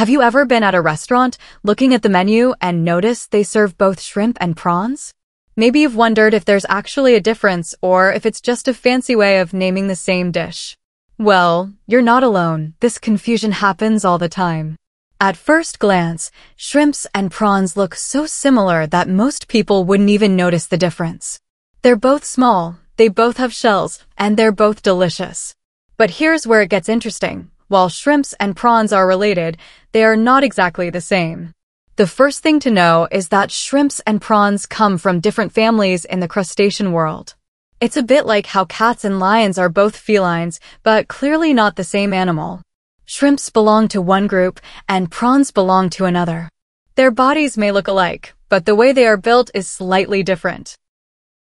Have you ever been at a restaurant, looking at the menu, and noticed they serve both shrimp and prawns? Maybe you've wondered if there's actually a difference or if it's just a fancy way of naming the same dish. Well, you're not alone. This confusion happens all the time. At first glance, shrimps and prawns look so similar that most people wouldn't even notice the difference. They're both small, they both have shells, and they're both delicious. But here's where it gets interesting. While shrimps and prawns are related, they are not exactly the same. The first thing to know is that shrimps and prawns come from different families in the crustacean world. It's a bit like how cats and lions are both felines, but clearly not the same animal. Shrimps belong to one group, and prawns belong to another. Their bodies may look alike, but the way they are built is slightly different.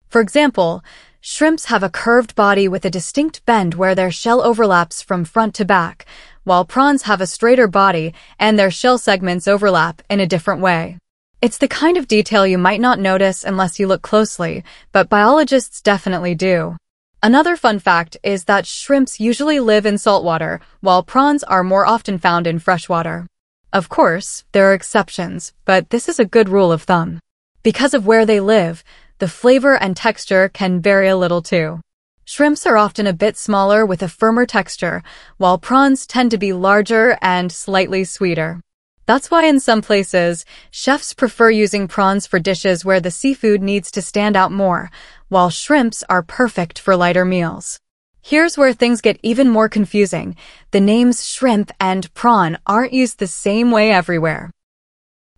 For example, shrimps have a curved body with a distinct bend where their shell overlaps from front to back, while prawns have a straighter body and their shell segments overlap in a different way. It's the kind of detail you might not notice unless you look closely, but biologists definitely do. Another fun fact is that shrimps usually live in saltwater, while prawns are more often found in freshwater. Of course, there are exceptions, but this is a good rule of thumb. Because of where they live, the flavor and texture can vary a little too. Shrimps are often a bit smaller with a firmer texture, while prawns tend to be larger and slightly sweeter. That's why in some places, chefs prefer using prawns for dishes where the seafood needs to stand out more, while shrimps are perfect for lighter meals. Here's where things get even more confusing. The names shrimp and prawn aren't used the same way everywhere.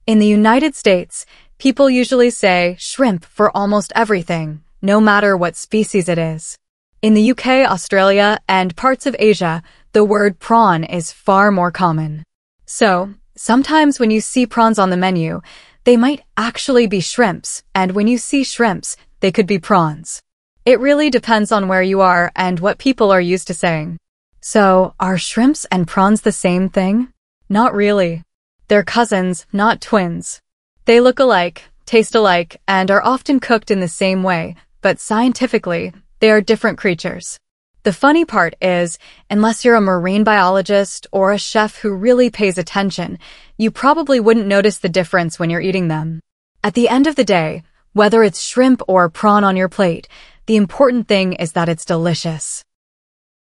In the United States, people usually say shrimp for almost everything, no matter what species it is. In the UK, Australia, and parts of Asia, the word prawn is far more common. So, sometimes when you see prawns on the menu, they might actually be shrimps, and when you see shrimps, they could be prawns. It really depends on where you are and what people are used to saying. So, are shrimps and prawns the same thing? Not really. They're cousins, not twins. They look alike, taste alike, and are often cooked in the same way, but scientifically, they are different creatures. The funny part is, unless you're a marine biologist or a chef who really pays attention, you probably wouldn't notice the difference when you're eating them. At the end of the day, whether it's shrimp or prawn on your plate, the important thing is that it's delicious.